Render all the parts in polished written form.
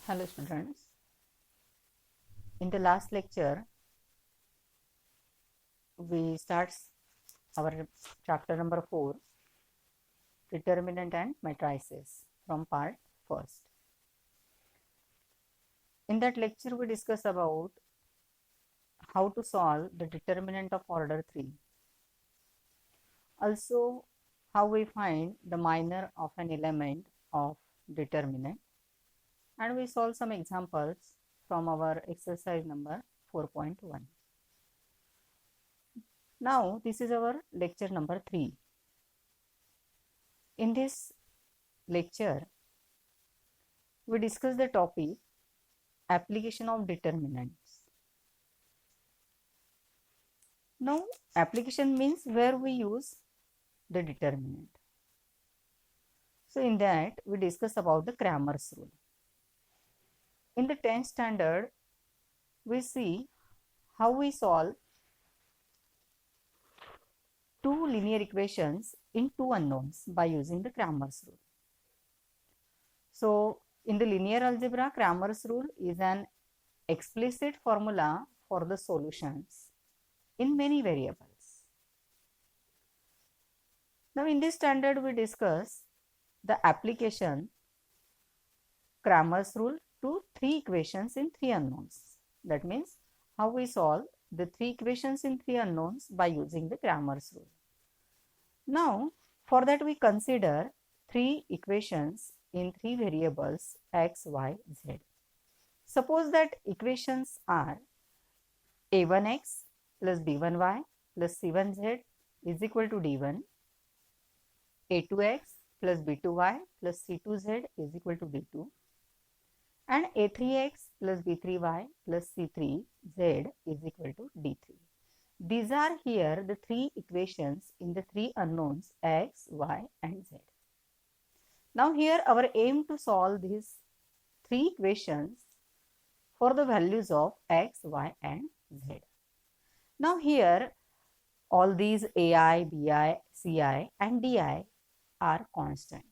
Hello students, in the last lecture we start our chapter number 4, determinant and matrices, from part first. In that lecture we discuss about how to solve the determinant of order 3, also how we find the minor of an element of determinant, and we solve some examples from our exercise number 4.1. Now this is our lecture number 3. In this lecture we discuss the topic application of determinants. Now application means where we use the determinant. So in that we discuss about the Cramer's rule. In the 10th standard we see how we solve two linear equations in two unknowns by using the Cramer's rule. So in the linear algebra, Cramer's rule is an explicit formula for the solutions in many variables. Now in this standard we discuss the application Cramer's rule to three equations in three unknowns. That means how we solve the three equations in three unknowns by using the Cramer's rule. Now for that we consider three equations in three variables x, y, z. Suppose that equations are a1x plus b1y plus c1z is equal to d1, a2x plus b2y plus c2z is equal to d2, and a3x plus b3y plus c3z is equal to d3. These are here the three equations in the three unknowns x, y, and z. Now here our aim to solve these three equations for the values of x, y, and z. Now here all these ai, bi, ci, and di are constant.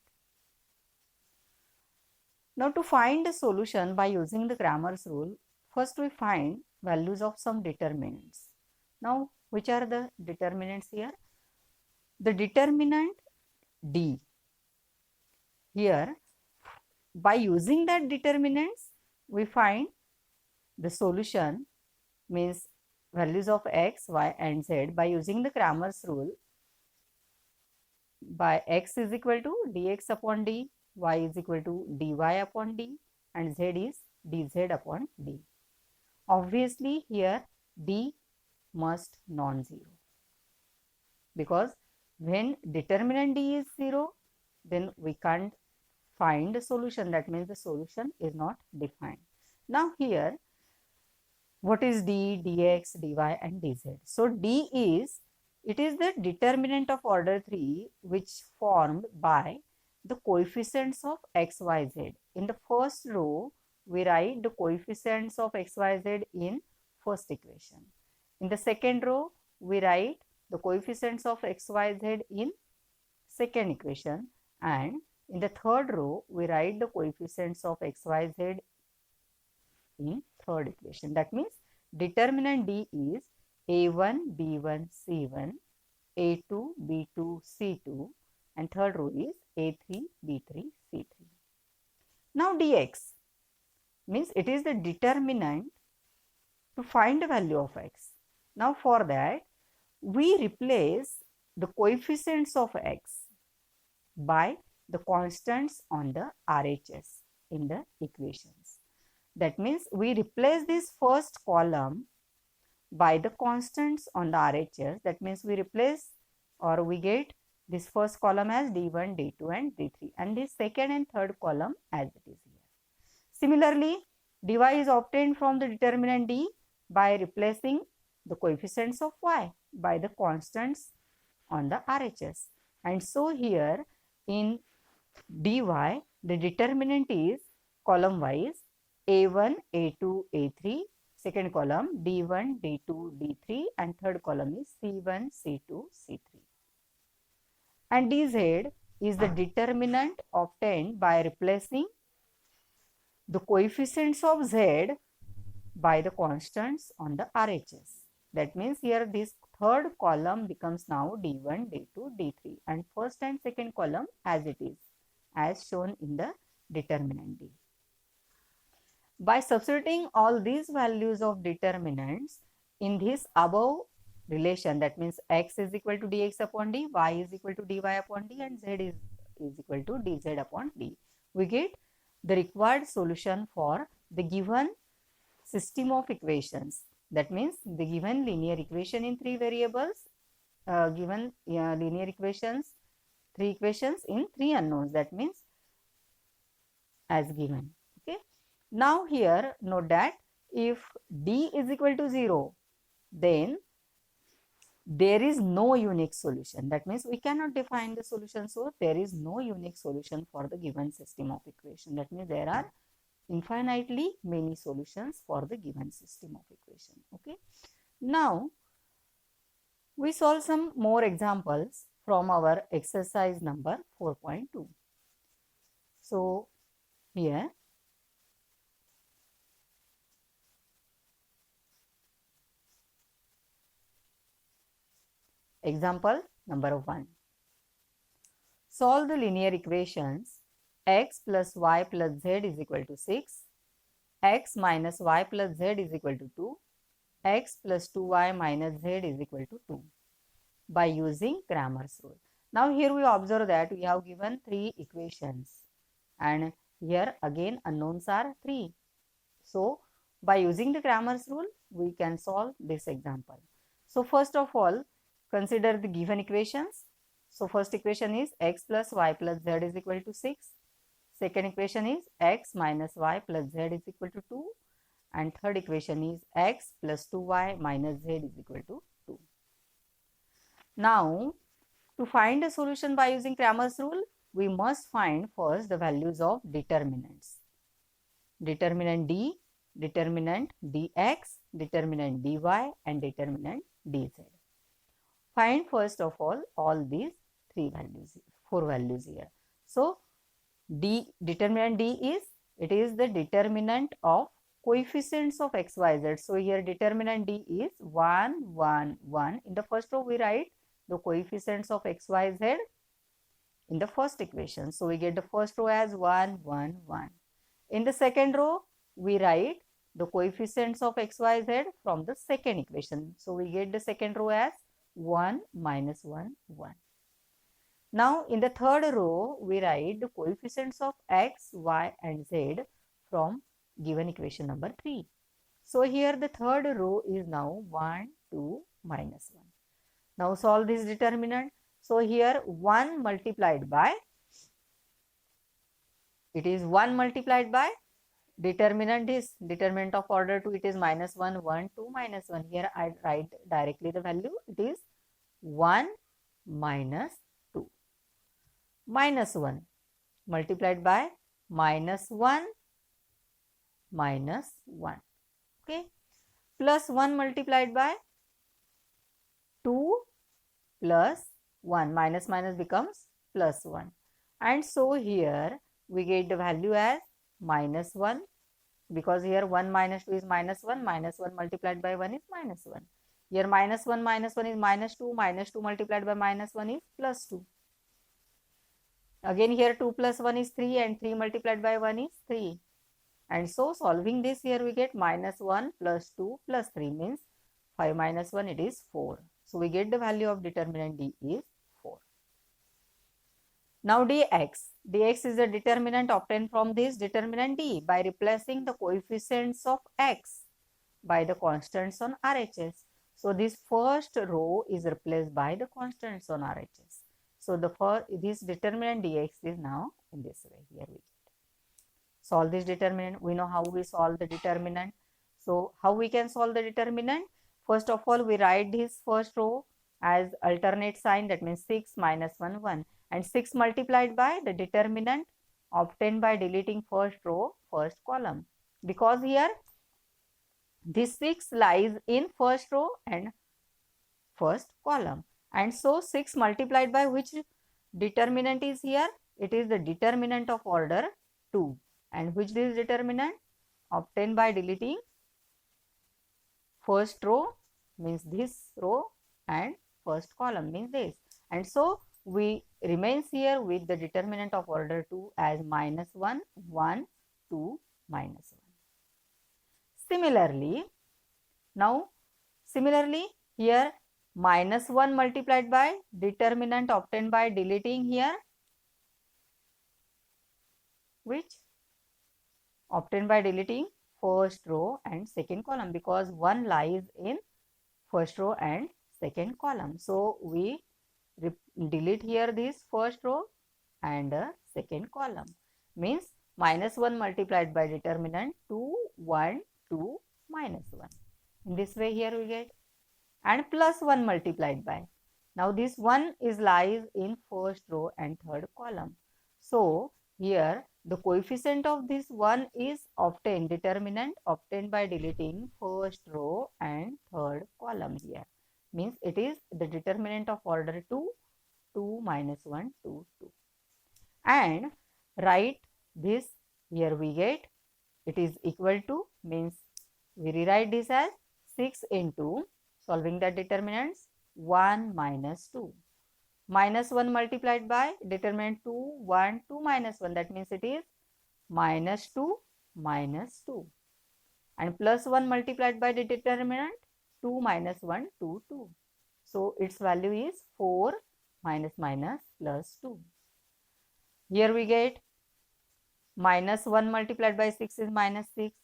Now to find the solution by using the Cramer's rule, first we find values of some determinants. Now which are the determinants here? The determinant d. Here by using that determinants we find the solution, means values of x, y, and z by using the Cramer's rule. By x is equal to dx upon d, y is equal to dy upon d, and z is dz upon d. Obviously here d must non-zero, because when determinant d is 0 then we can't find the solution, that means the solution is not defined. Now here what is d, dx, dy, and dz? So d is, it is the determinant of order 3 which formed by the coefficients of x, y, z. In the first row we write the coefficients of x, y, z in first equation. In the second row we write the coefficients of x, y, z in second equation, and in the third row we write the coefficients of x, y, z in third equation. That means determinant d is a1, b1, c1, a2, b2, c2, and third row is a3, b3, c3. Now dx means it is the determinant to find the value of x. Now for that we replace the coefficients of x by the constants on the RHS in the equations. That means we replace this first column by the constants on the RHS. That means we replace, or we get this first column as d1, d2, and d3, and this second and third column as it is here. Similarly, dy is obtained from the determinant d by replacing the coefficients of y by the constants on the RHS. And so here in dy the determinant is column wise a1, a2, a3, second column d1, d2, d3, and third column is c1, c2, c3. And dz is the determinant obtained by replacing the coefficients of z by the constants on the RHS. That means here this third column becomes now D1, D2, D3 and first and second column as it is, as shown in the determinant D. By substituting all these values of determinants in this above relation, that means x is equal to dx upon d, y is equal to dy upon d and z is equal to dz upon d, we get the required solution for the given system of equations. That means the given linear equation in three variables, given linear equations, three equations in three unknowns, that means as given. Okay. Now here note that if d is equal to 0, then there is no unique solution. That means we cannot define the solution. So there is no unique solution for the given system of equation. That means there are infinitely many solutions for the given system of equation. Okay. Now we solve some more examples from our exercise number 4.2. So here example number 1. Solve the linear equations x plus y plus z is equal to 6, x minus y plus z is equal to 2, x plus 2y minus z is equal to 2 by using Cramer's rule. Now here we observe that we have given three equations and here again unknowns are 3. So by using the Cramer's rule we can solve this example. So first of all, consider the given equations. So first equation is x plus y plus z is equal to 6. Second equation is x minus y plus z is equal to 2. And third equation is x plus 2y minus z is equal to 2. Now to find a solution by using Cramer's rule, we must find first the values of determinants. Determinant d, determinant dx, determinant dy and determinant dz. Find first of all these four values here. So determinant d is the determinant of coefficients of x, y, z. So here determinant d is 1, 1, 1. In the first row we write the coefficients of x, y, z in the first equation. So we get the first row as 1, 1, 1. In the second row we write the coefficients of x, y, z from the second equation. So we get the second row as 1 minus 1, 1. Now in the third row we write the coefficients of x, y and z from given equation number 3. So here the third row is now 1, 2, minus 1. Now solve this determinant. So here 1 multiplied by, it is 1 multiplied by determinant is determinant of order 2, it is minus 1, 1, 2, minus 1. Here I write directly the value, it is 1 minus 2. Minus 1 multiplied by minus 1 minus 1. Okay. Plus 1 multiplied by 2 plus 1. Minus minus becomes plus 1. And so here we get the value as minus 1, because here 1 minus 2 is minus 1. Minus 1 multiplied by 1 is minus 1. Here minus 1 is minus 2. Minus 2 multiplied by minus 1 is plus 2. Again here 2 plus 1 is 3 and 3 multiplied by 1 is 3. And so solving this, here we get minus 1 plus 2 plus 3 means 5 minus 1, it is 4. So we get the value of determinant d is 4. Now dx is the determinant obtained from this determinant d by replacing the coefficients of x by the constants on RHS. So this first row is replaced by the constants on RHS. So this determinant dx is now in this way. Here we get. Solve this determinant. We know how we solve the determinant. So how we can solve the determinant? First of all, we write this first row as alternate sign, that means 6 minus 1, 1. And 6 multiplied by the determinant obtained by deleting first row, first column. Because here this 6 lies in first row and first column. And so 6 multiplied by which determinant is here? It is the determinant of order 2. And which is determinant? Obtained by deleting first row means this row and first column means this. And so we remains here with the determinant of order 2 as -1, 1, 2, -1. Similarly here -1 multiplied by determinant obtained by deleting here which? Obtained by deleting first row and second column, because 1 lies in first row and second column. So we delete here this first row and second column, means -1 multiplied by determinant 2, 1, 2, -1. In this way here we get, and +1 multiplied by. Now this 1 is lies in first row and third column. So here the coefficient of this 1 is obtained, determinant obtained by deleting first row and third column here. Means it is the determinant of order 2, 2, -1, 2, 2. And write this, here we get it is equal to, means we rewrite this as 6 into solving the determinants 1 minus 2. -1 multiplied by determinant 2, 1, 2, -1, that means it is -2, -2. And +1 multiplied by the determinant 2, -1, 2, 2. So its value is 4 minus +2. Here we get -1 multiplied by 6 is -6,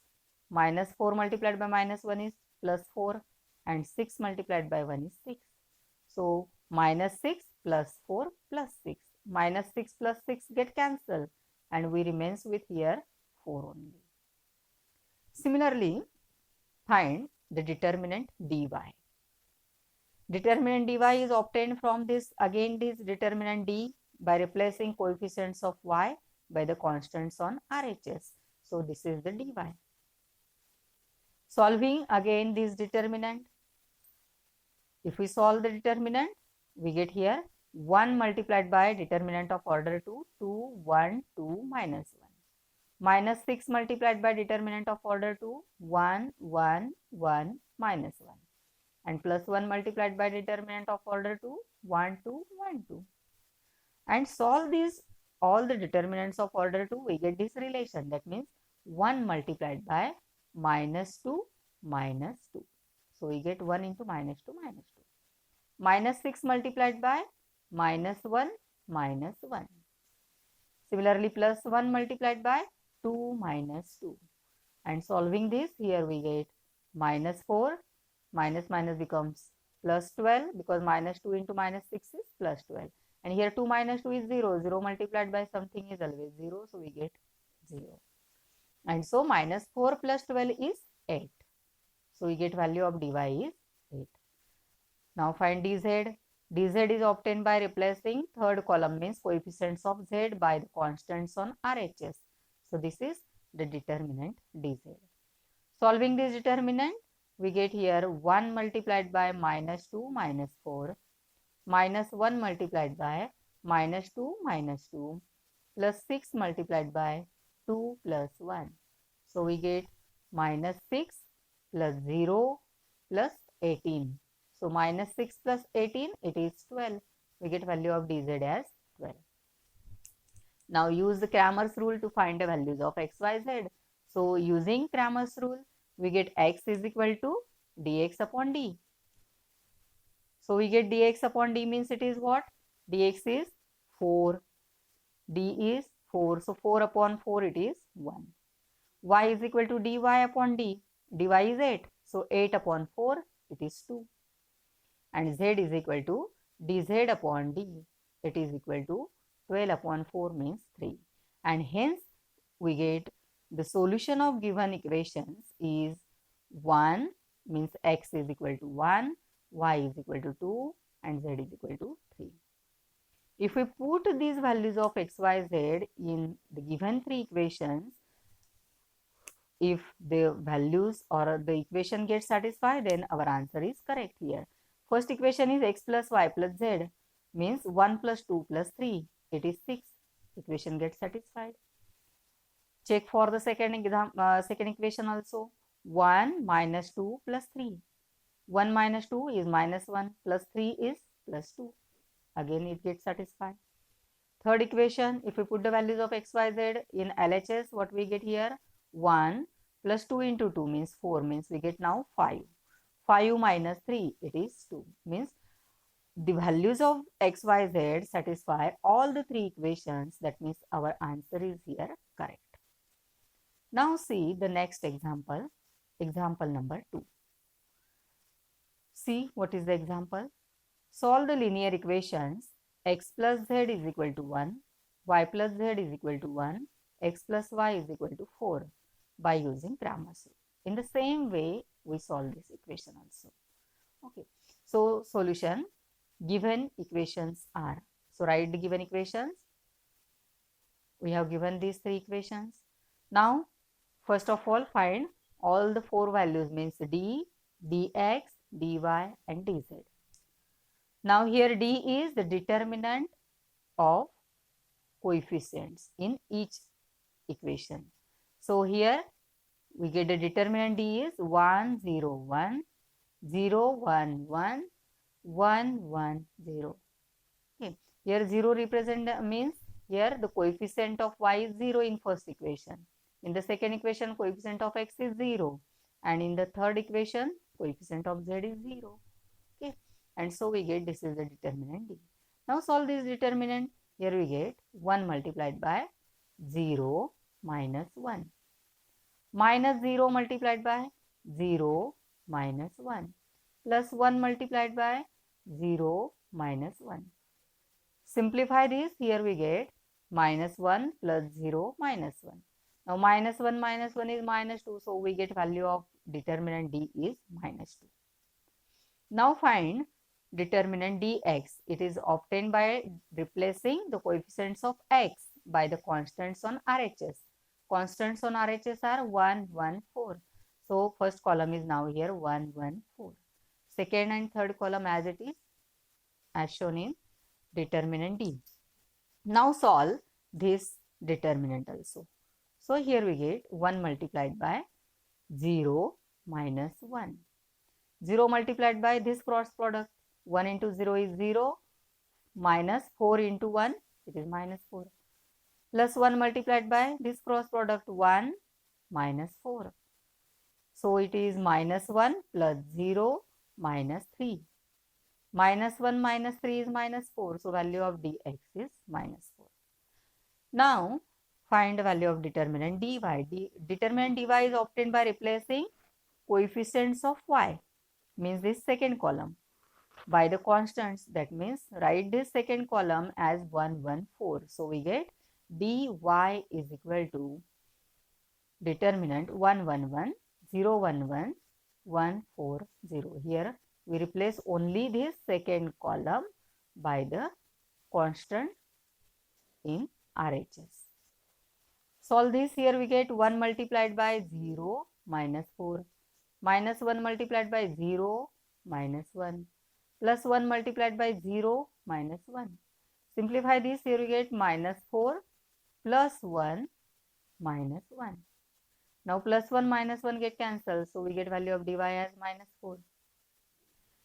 -4 multiplied by -1 is +4, and 6 multiplied by 1 is 6. So -6 + 4 + 6. -6 + 6 get cancelled and we remains with here 4 only. Similarly, find the determinant dy. Determinant dy is obtained from this, again this determinant d, by replacing coefficients of y by the constants on RHS. So this is the dy. Solving again this determinant. If we solve the determinant, we get here 1 multiplied by determinant of order 2, 2, 1, 2, -1. -6 multiplied by determinant of order 2, 1, 1, 1, -1. And +1 multiplied by determinant of order 2, 1, 2, 1, 2. And solve these all the determinants of order 2, we get this relation. That means 1 multiplied by -2, -2. So we get 1 into -2, -2. -6 multiplied by -1, -1. Similarly, +1 multiplied by 2, -2. And solving this, here we get -4, minus becomes +12, because -2 into -6 is +12. And here 2 - 2 is 0. 0 multiplied by something is always 0. So we get 0. And so -4 + 12 is 8. So we get value of dy is 8. Now find dz. dz is obtained by replacing third column, means coefficients of z by the constants on RHS. So this is the determinant dz. Solving this determinant, we get here 1 multiplied by -2, -4. -1 multiplied by -2, -2, +6 multiplied by 2 + 1. So we get -6 + 0 + 18. So -6 + 18, it is 12. We get value of dz as 12. Now use the Cramer's rule to find the values of x, y, z. So using Cramer's rule, we get x is equal to dx upon d. So we get dx upon d means it is what? Dx is 4. D is 4. So 4 upon 4 it is 1. Y is equal to dy upon d. dy is 8. So 8 upon 4 it is 2. And z is equal to dz upon d. It is equal to 12 upon 4 means 3. And hence we get the solution of given equations is 1, means x is equal to 1, y is equal to 2 and z is equal to 3. If we put these values of x, y, z in the given three equations, if the values or the equation gets satisfied, then our answer is correct here. First equation is x plus y plus z, means 1 plus 2 plus 3. It is 6. Equation gets satisfied. Check for the second equation also. 1 minus 2 plus 3. 1 minus 2 is minus 1 plus 3 is plus 2. Again it gets satisfied. Third equation, if we put the values of x, y, z in LHS, what we get here? 1 plus 2 into 2 means 4, means we get now 5. 5 minus 3, it is 2, means the values of x, y, z satisfy all the three equations. That means our answer is here correct. Now see the next example, example number 2. See what is the example. Solve the linear equations x plus z is equal to 1, y plus z is equal to 1, x plus y is equal to 4 by using Cramer's rule. In the same way, we solve this equation also. Okay. So solution, given equations are. So write the given equations. We have given these three equations. Now, first of all, find all the four values, means d, dx, dy and dz. Now here d is the determinant of coefficients in each equation. So here we get the determinant d is 1, 0, 1, 0, 1, 1, 1, 1, 0. Okay. Here 0 represent means here the coefficient of y is 0 in first equation. In the second equation, coefficient of x is 0. And in the third equation, coefficient of z is 0. Okay. And so we get this is the determinant d. Now solve this determinant. Here we get 1 multiplied by 0 minus 1. Minus 0 multiplied by 0 minus 1. Plus 1 multiplied by 0 minus 1. Simplify this. Here we get minus 1 plus 0 minus 1. Now minus 1 is minus 2. So we get value of determinant d is minus 2. Now find determinant dx. It is obtained by replacing the coefficients of x by the constants on RHS. Constants on RHS are 1, 1, 4. So first column is now here 1, 1, 4. Second and third column as it is, as shown in determinant d. Now solve this determinant also. So here we get 1 multiplied by 0 minus 1. 0 multiplied by this cross product. 1 into 0 is 0, minus 4 into 1, it is minus 4. Plus 1 multiplied by this cross product, 1 minus 4. So it is minus 1 plus 0 minus 3. Minus 1 minus 3 is minus 4. So value of dx is minus 4. Now find the value of determinant dy. Determinant dy is obtained by replacing coefficients of y, means this second column, by the constants. That means write this second column as 1, 1, 4. So we get dy is equal to determinant 1, 1, 1, 0, 1, 1, 1, 4, 0. Here we replace only this second column by the constant in RHS. Solve this. Here we get 1 multiplied by 0 minus 4. Minus 1 multiplied by 0 minus 1. Plus 1 multiplied by 0 minus 1. Simplify this. Here we get minus 4 plus 1 minus 1. Now plus 1 minus 1 get cancelled. So we get value of dy as minus 4.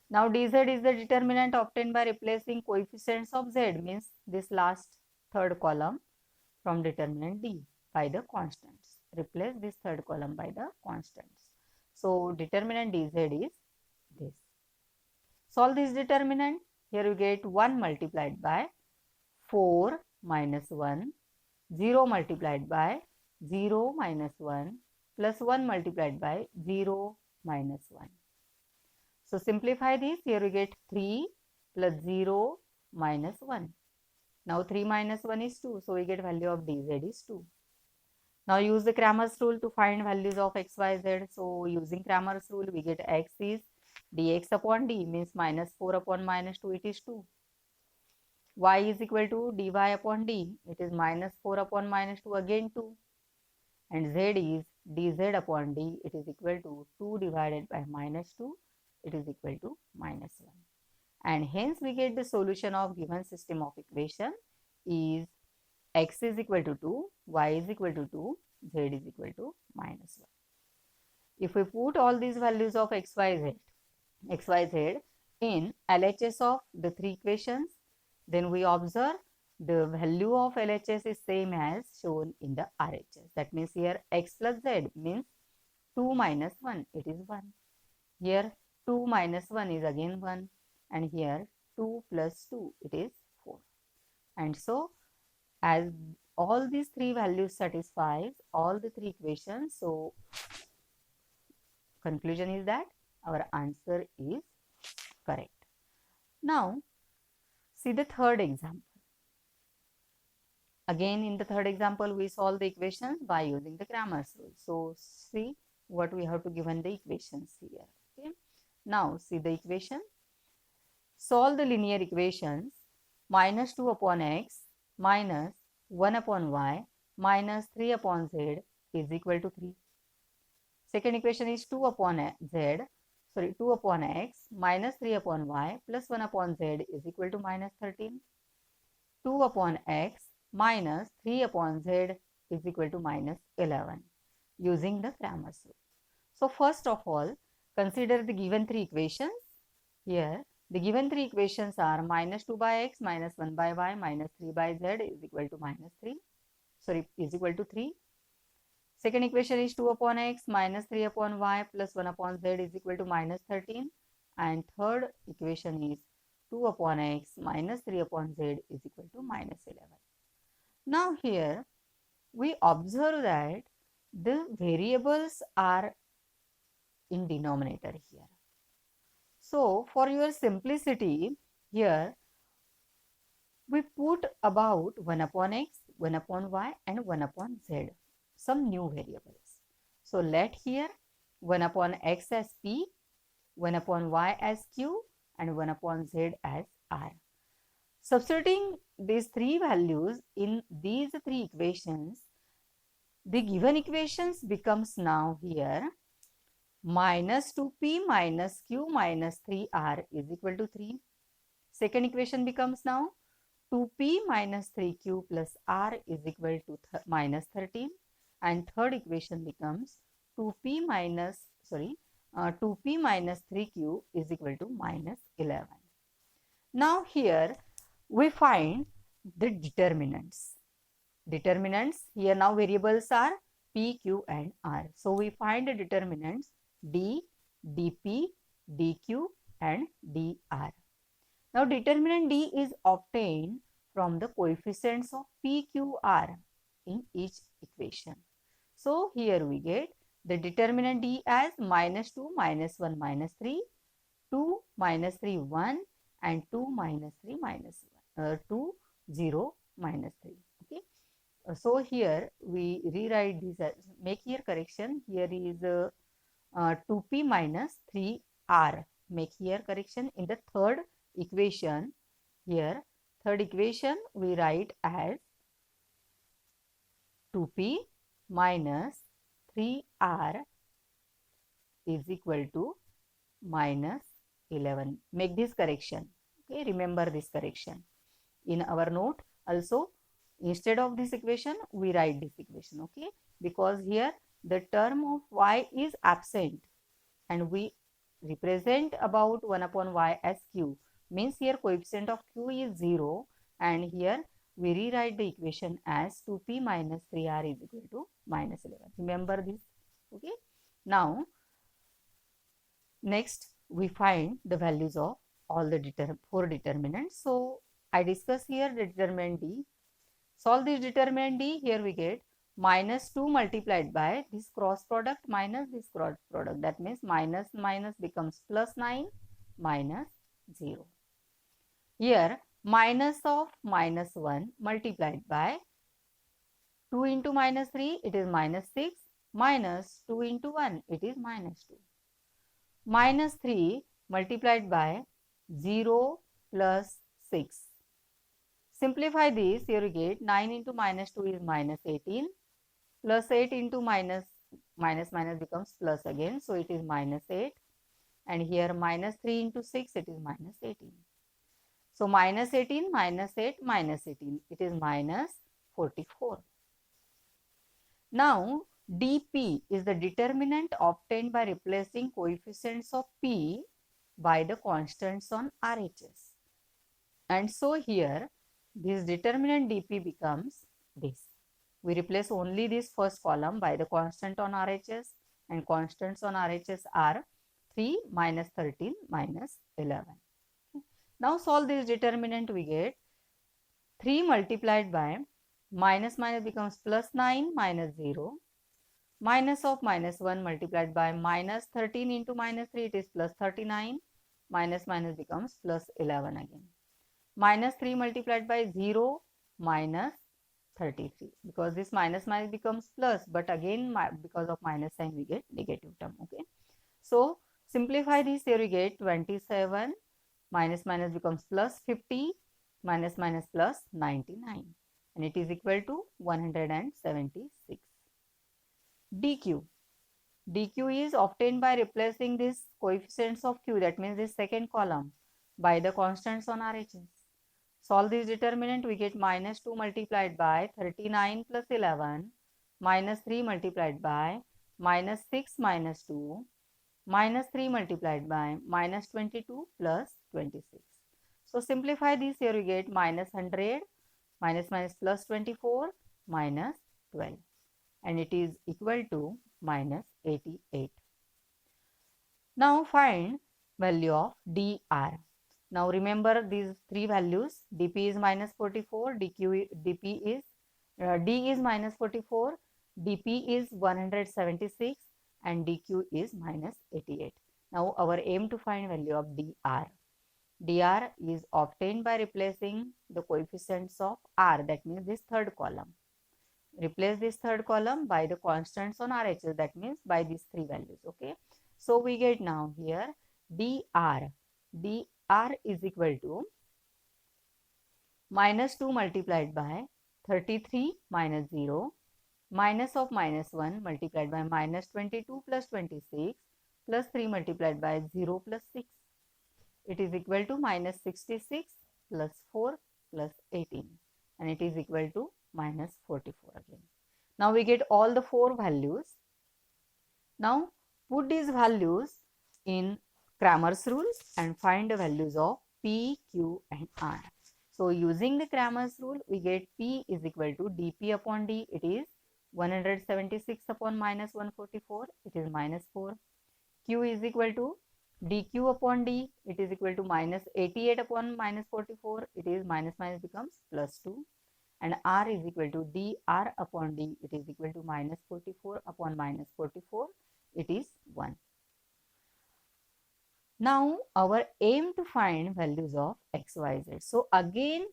Now dz is the determinant obtained by replacing coefficients of z, means this last third column from determinant d by the constants. Replace this third column by the constants. So determinant dz is this. Solve this determinant. Here you get 1 multiplied by 4 minus 1, 0 multiplied by 0 minus 1, plus 1 multiplied by 0 minus 1. So simplify this. Here we get 3 plus 0 minus 1. Now 3 minus 1 is 2. So we get value of dz is 2. Now use the Cramer's rule to find values of x, y, z. So using Cramer's rule, we get x is dx upon d, means minus 4 upon minus 2, it is 2. Y is equal to dy upon d, it is minus 4 upon minus 2, again 2. And z is dz upon d, it is equal to 2 divided by minus 2, it is equal to minus 1. And hence we get the solution of given system of equation is x is equal to 2, y is equal to 2, z is equal to minus 1. If we put all these values of xyz in LHS of the three equations, then we observe the value of LHS is same as shown in the RHS. That means here x plus z means 2 minus 1, it is 1. Here 2 minus 1 is again 1, and here 2 plus 2, it is 4. And so as all these three values satisfies all the three equations, so conclusion is that our answer is correct. Now see the third example. Again, in the third example, we solve the equations by using the Cramer's rule. So see what we have to given the equations here. Okay. Now see the equation. Solve the linear equations minus 2 upon x minus 1 upon y minus 3 upon z is equal to 3. Second equation is 2 upon x minus 3 upon y plus 1 upon z is equal to minus 13. 2 upon x minus 3 upon z is equal to minus 11 using the Cramer's rule. So first of all, consider the given three equations. Here the given three equations are minus 2 by x minus 1 by y minus 3 by z is equal to minus 3. Is equal to 3. Second equation is 2 upon x minus 3 upon y plus 1 upon z is equal to minus 13. And third equation is 2 upon x minus 3 upon z is equal to minus 11. Now here we observe that the variables are in denominator here. So for your simplicity, here we put about 1 upon x, 1 upon y and 1 upon z, some new variables. So let here 1 upon x as p, 1 upon y as q and 1 upon z as r. Substituting these three values in these three equations, the given equations becomes now here minus 2p minus q minus 3r is equal to 3. Second equation becomes now 2p minus 3q plus r is equal to minus 13. And third equation becomes 2p minus 3q is equal to minus 11. Now here we find the determinants. Determinants here now variables are p, q and r. So we find the determinants d, dp, dq and dr. Now determinant d is obtained from the coefficients of p, q, r in each equation. So here we get the determinant d as minus 2, minus 1, minus 3, 2, minus 3, 1 and 2, minus 3, minus 2, 0, minus 3. Okay. So here we rewrite this as, make here correction, here is 2p minus 3r, make here correction in the third equation. Here third equation we write as 2p minus 3r is equal to minus 11. Make this correction. Okay, remember this correction. In our note also, instead of this equation we write this equation. Okay, because here the term of y is absent and we represent about 1 upon y as q, means here coefficient of q is 0 and here we rewrite the equation as 2p minus 3r is equal to minus 11. Remember this. Okay. Now next we find the values of all the four determinants. So I discuss here the determinant d. Solve this determinant d. Here we get minus 2 multiplied by this cross product minus this cross product. That means minus minus becomes plus 9 minus 0. Here minus of minus 1 multiplied by 2 into minus 3, it is minus 6, minus 2 into 1, it is minus 2. Minus 3 multiplied by 0 plus 6. Simplify this, here we get 9 into minus 2 is minus 18, plus 8 into minus becomes plus again, so it is minus 8, and here minus 3 into 6, it is minus 18. So minus 18 minus 8 minus 18, it is minus 44. Now dp is the determinant obtained by replacing coefficients of p by the constants on RHS. And so here this determinant dp becomes this. We replace only this first column by the constant on RHS, and constants on RHS are 3 minus 13 minus 11. Now solve this determinant, we get 3 multiplied by minus minus becomes plus 9 minus 0, minus of minus 1 multiplied by minus 13 into minus 3, it is plus 39, minus minus becomes plus 11 again. Minus 3 multiplied by 0 minus 33, because this minus minus becomes plus, but again because of minus sign we get negative term. Okay, so simplify this, here we get 27 minus minus becomes plus 50, minus minus plus 99, and it is equal to 176. dq is obtained by replacing this coefficients of q, that means this second column, by the constants on RHS. Solve this determinant, we get minus 2 multiplied by 39 plus 11, minus 3 multiplied by minus 6 minus 2, minus 3 multiplied by minus 22 plus 26. So simplify this, here we get minus 100, minus minus plus 24, minus 12, and it is equal to minus 88. Now find value of dr. Now remember these three values, dp is minus 44, d is minus 44, dp is 176, and dq is minus 88. Now our aim to find value of dr. dr is obtained by replacing the coefficients of r, that means this third column. Replace this third column by the constants on RHS, that means by these three values. Okay, so we get now here dr is equal to minus 2 multiplied by 33 minus 0, minus of minus 1 multiplied by minus 22 plus 26, plus 3 multiplied by 0 plus 6. It is equal to minus 66 plus 4 plus 18, and it is equal to minus 44 again. Now we get all the four values. Now put these values in Cramer's rule and find the values of p, q and r. So using the Cramer's rule, we get p is equal to dp upon d, it is 176 upon minus 144, it is minus 4. Q is equal to dq upon d, it is equal to minus 88 upon minus 44, it is minus minus becomes plus 2. And r is equal to dr upon d, it is equal to minus 44 upon minus 44, it is 1. Now our aim to find values of x, y, z. So again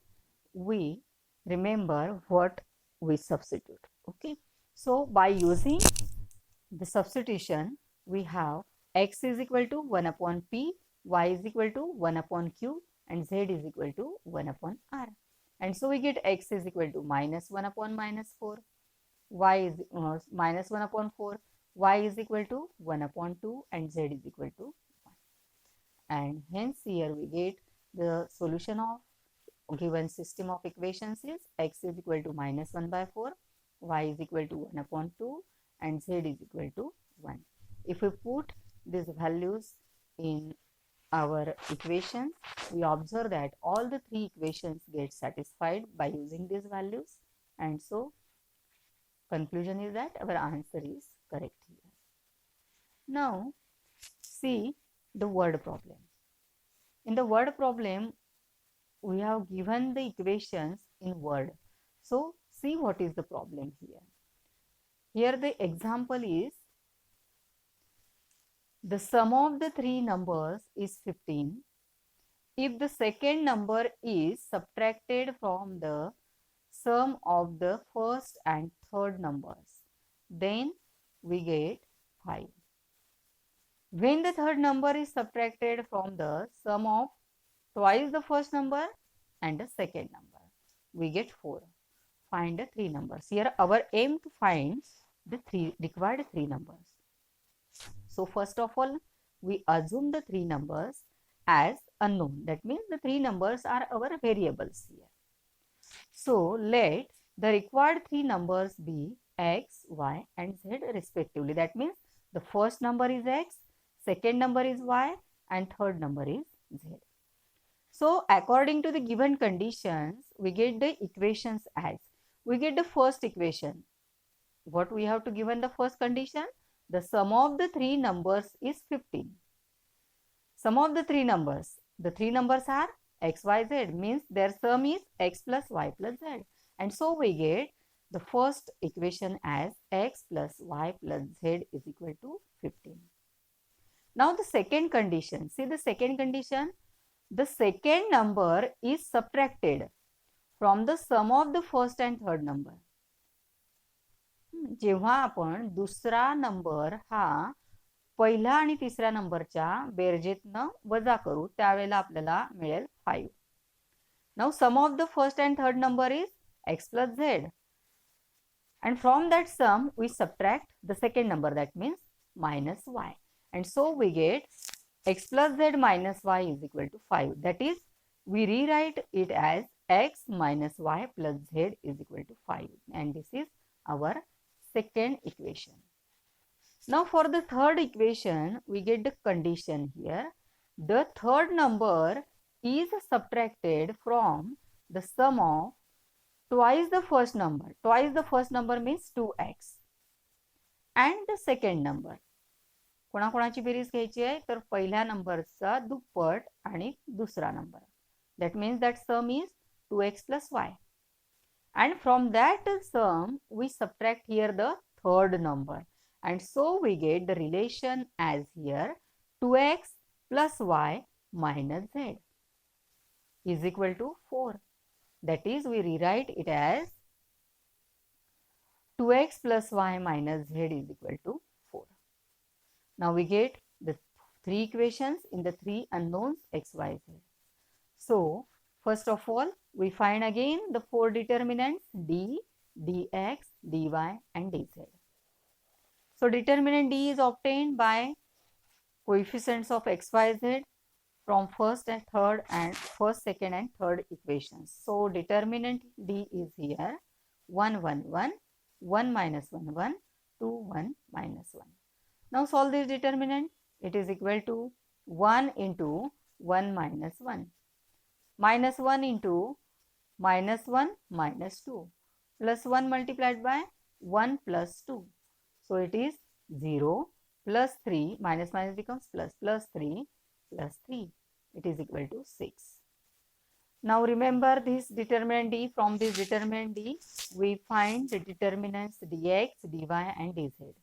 we remember what we substitute. Okay, so by using the substitution, we have x is equal to 1 upon p, y is equal to 1 upon q, and z is equal to 1 upon r. And so we get x is equal to minus 1 upon minus 4, y is minus 1 upon 4, y is equal to 1 upon 2, and z is equal to 1. And hence here we get the solution of given system of equations is x is equal to minus 1 by 4, y is equal to 1 upon 2, and z is equal to 1. If we put these values in our equations, we observe that all the three equations get satisfied by using these values, and so conclusion is that our answer is correct here. Now see the word problem. In the word problem, we have given the equations in word. So see what is the problem here. Here the example is the sum of the three numbers is 15. If the second number is subtracted from the sum of the first and third numbers, then we get 5. When the third number is subtracted from the sum of twice the first number and the second number, we get 4. Find the three numbers. Here our aim to find the required three numbers. So first of all, we assume the three numbers as unknown. That means the three numbers are our variables here. So let the required three numbers be x, y and z respectively. That means the first number is x, second number is y and third number is z. So according to the given conditions, we get the equations as, we get the first equation. What we have to given the first condition? The sum of the three numbers is 15. Sum of the three numbers are x, y, z, means their sum is x plus y plus z. And so we get the first equation as x plus y plus z is equal to 15. Now the second condition, see the second condition, the second number is subtracted from the sum of the first and third number. जेव्हा आपण दुसरा number हा पहिला आणि तिसऱ्या नंबरच्या बेरजेतनं वजा करू त्यावेळेला आपल्याला मिळेल 5. Now sum of the first and third number is x plus z and from that sum we subtract the second number, that means minus y, and so we get x plus z minus y is equal to 5. That is, we rewrite it as x minus y plus z is equal to 5, and this is our second equation. Now for the third equation, we get the condition here. The third number is subtracted from the sum of twice the first number. Twice the first number means 2x. And the second number. कोणाकोणाची बेरीज घ्यायची आहे तर पहिल्या नंबरचा दुप्पट आणि दुसरा number. That means that sum is 2x plus y. And from that sum, we subtract here the third number. And so we get the relation as here 2x plus y minus z is equal to 4. That is, we rewrite it as 2x plus y minus z is equal to 4. Now we get the three equations in the three unknowns x, y, z. So first of all, we find again the four determinants d, dx, dy and dz. So determinant d is obtained by coefficients of x, y, z from first, second and third equations. So determinant d is here 1, 1, 1, 1 minus 1, 1, 2, 1 minus 1. Now solve this determinant. It is equal to 1 into 1 minus 1. Minus 1 into minus 1 minus 2 plus 1 multiplied by 1 plus 2. So it is 0 plus 3, minus minus becomes plus, plus 3 plus 3. It is equal to 6. Now remember this determinant d. From this determinant d, we find the determinants dx, dy and dz.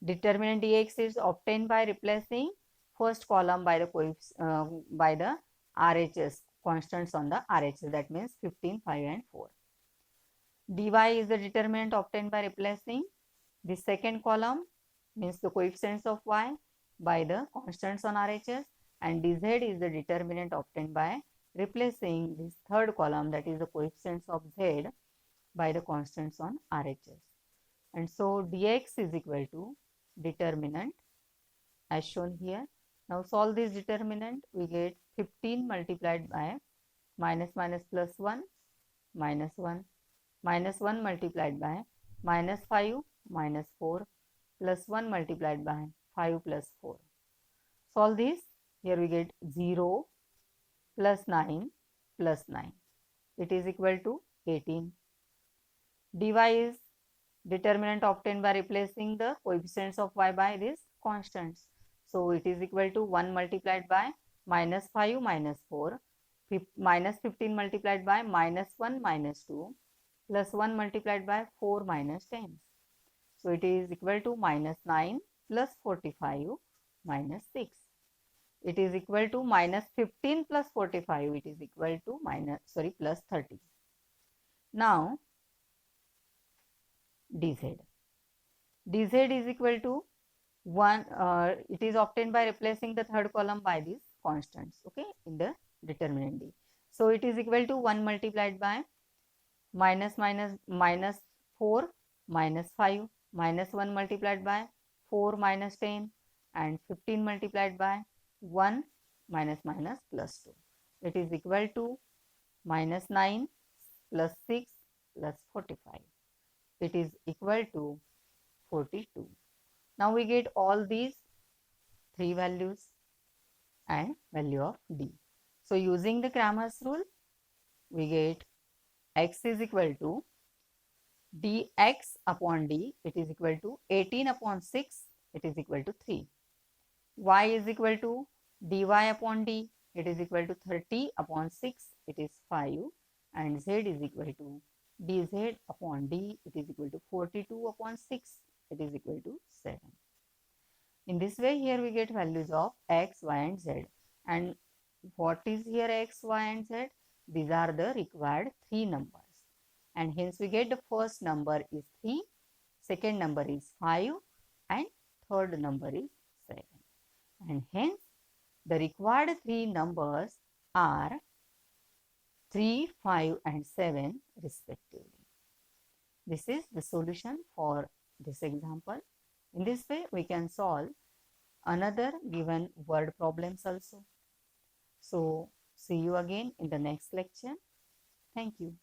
Determinant dx is obtained by replacing first column by the RHS, constants on the RHS, that means 15, 5 and 4. dy is the determinant obtained by replacing the second column, means the coefficients of y, by the constants on RHS, and dz is the determinant obtained by replacing this third column, that is the coefficients of z, by the constants on RHS. And so dx is equal to determinant as shown here. Now solve this determinant. We get 15 multiplied by minus minus plus 1 minus 1 minus 1 multiplied by minus 5 minus 4 plus 1 multiplied by 5 plus 4. Solve this. Here we get 0 plus 9 plus 9. It is equal to 18. dy is determinant obtained by replacing the coefficients of y by these constants. So it is equal to 1 multiplied by minus 5 minus 4, minus 15 multiplied by minus 1 minus 2, plus 1 multiplied by 4 minus 10. So it is equal to minus 9 plus 45 minus 6. It is equal to minus 15 plus 45. It is equal to plus 30. Now dz. dz is equal to 1. It is obtained by replacing the third column by these constants, okay, in the determinant d. So it is equal to 1 multiplied by minus 4 minus 5 minus 1 multiplied by 4 minus 10 and 15 multiplied by 1 minus plus 2. It is equal to minus 9 plus 6 plus 45. it is equal to 42. Now we get all these three values and value of d. So using the Cramer's rule, we get x is equal to dx upon d, it is equal to 18 upon 6, it is equal to 3. Y is equal to dy upon d, it is equal to 30 upon 6, it is 5. And z is equal to dz upon d, it is equal to 42 upon 6, it is equal to 7. In this way, here we get values of x, y and z. And what is here x, y and z? These are the required three numbers. And hence we get the first number is 3, second number is 5 and third number is 7. And hence the required three numbers are 3, 5 and 7 respectively. This is the solution for this example. In this way, we can solve another given word problems also. So, see you again in the next lecture. Thank you.